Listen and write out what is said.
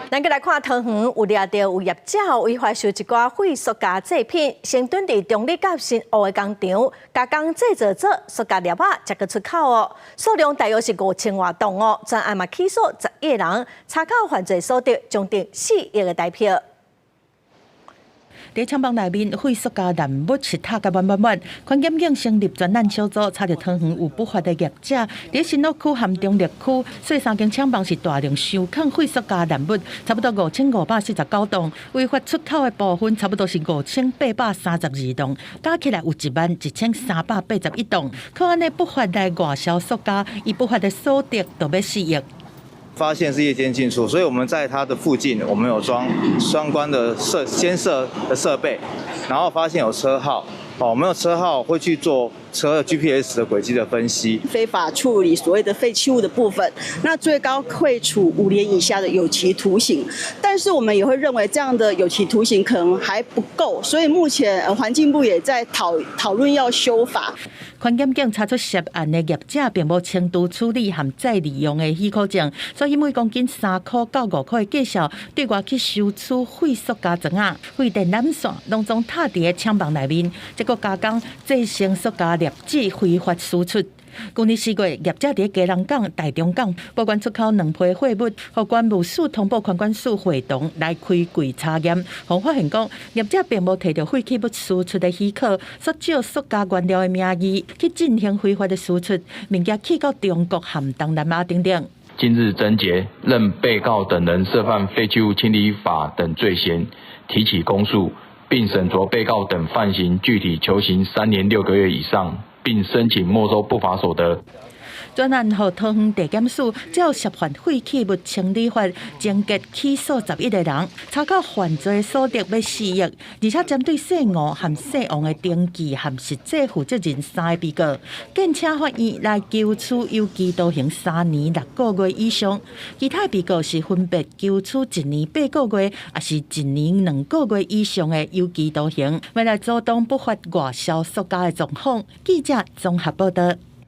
咱来看桃园有掠到有业者违法收一寡废塑胶制品，先蹲伫中立甲新湖的工厂加工制造做塑胶粒仔，才去出口哦。数量大约是5000多吨哦。专案嘛起诉11个人，查扣犯罪所得将近4亿的台票。在厂房内面，废塑胶烂物石塔甲满，环检警成立专案小组，查到桃园有不法的业者，在新乐区含中立区，所以3间厂房是大量收藏废塑胶烂物，差不多5549吨，违法出口的部分差不多是5832吨，加起来有11381吨。可安尼不法来外销塑胶，以不法的所得都要4亿。发现是夜间进出，所以我们在它的附近，我们有装相关的监测的设备，然后发现有车号，我们有车号会去做车的 GPS 的轨迹的分析。非法处理所谓的废弃物的部分，那最高会处5年以下的有期徒刑。但是我们也会认为这样的有期徒刑可能还不够，所以目前环境部也在讨论要修法。环检警查出涉案的业者并无轻度处理和再利用的许可证，所以每公斤3块到5块的价销，对外去收取废塑胶砖啊、废电缆线，拢总踏伫厂房内面，结果加工制成塑胶粒子非法输出。去年4月，业者伫基隆港、台中港报关出口2批废物，互关务署通报环管署会同来开柜查验，互发现讲业者并无摕到废弃物输出的许可，所借塑胶原料的名义去进行非法的输出，物件去到中国和东南亚等等。今日侦结，认被告等人涉犯废弃物清理法等罪嫌，提起公诉，并审酌被告等犯行具体求刑3年6个月以上，并申请没收不法所得。专案和桃园地检署照涉犯废弃物清理法侦结起诉11个人，查扣犯罪所得要4亿，而且针对姓吴和姓王的登记和实际负责人3个被告，建请法院来求处有期徒刑3年6个月以上。其他被告是分别求处1年8个月，也是1年2个月以上的有期徒刑。为了阻挡不法外销塑胶的状况，记者综合报道。